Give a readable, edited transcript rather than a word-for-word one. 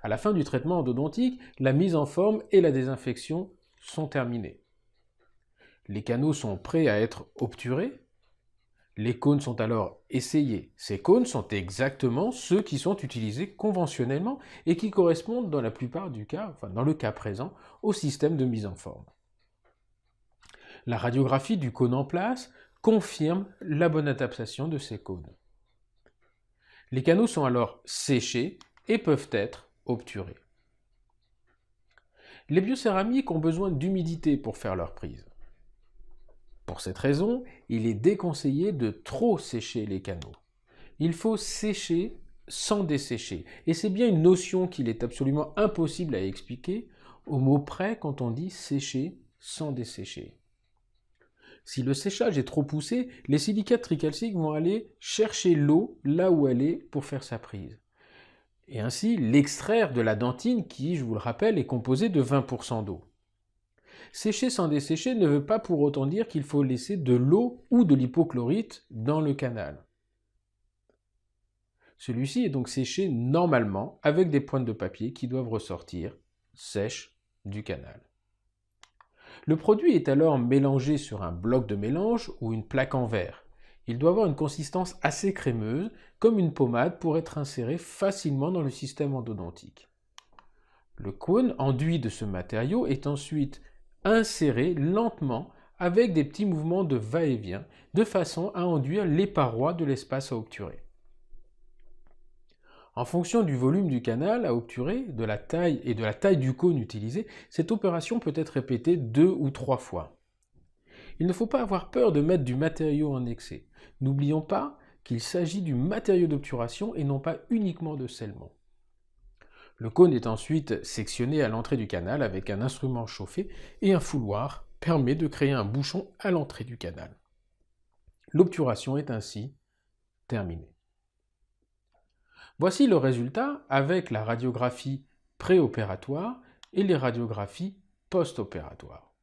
À la fin du traitement endodontique, la mise en forme et la désinfection sont terminées. Les canaux sont prêts à être obturés. Les cônes sont alors essayés. Ces cônes sont exactement ceux qui sont utilisés conventionnellement et qui correspondent dans la plupart du cas, enfin dans le cas présent, au système de mise en forme. La radiographie du cône en place confirme la bonne adaptation de ces cônes. Les canaux sont alors séchés et peuvent être obturés. Les biocéramiques ont besoin d'humidité pour faire leur prise. Pour cette raison, il est déconseillé de trop sécher les canaux. Il faut sécher sans dessécher. Et c'est bien une notion qu'il est absolument impossible à expliquer au mot près quand on dit sécher sans dessécher. Si le séchage est trop poussé, les silicates tricalciques vont aller chercher l'eau là où elle est pour faire sa prise. Et ainsi l'extraire de la dentine qui, je vous le rappelle, est composée de 20% d'eau. Sécher sans dessécher ne veut pas pour autant dire qu'il faut laisser de l'eau ou de l'hypochlorite dans le canal. Celui-ci est donc séché normalement avec des pointes de papier qui doivent ressortir sèches du canal. Le produit est alors mélangé sur un bloc de mélange ou une plaque en verre. Il doit avoir une consistance assez crémeuse, comme une pommade, pour être inséré facilement dans le système endodontique. Le cône enduit de ce matériau est ensuite inséré lentement avec des petits mouvements de va-et-vient, de façon à enduire les parois de l'espace à obturer. En fonction du volume du canal à obturer, de la taille du cône utilisé, cette opération peut être répétée 2 ou 3 fois. Il ne faut pas avoir peur de mettre du matériau en excès. N'oublions pas qu'il s'agit du matériau d'obturation et non pas uniquement de scellement. Le cône est ensuite sectionné à l'entrée du canal avec un instrument chauffé et un fouloir permet de créer un bouchon à l'entrée du canal. L'obturation est ainsi terminée. Voici le résultat avec la radiographie préopératoire et les radiographies post-opératoires.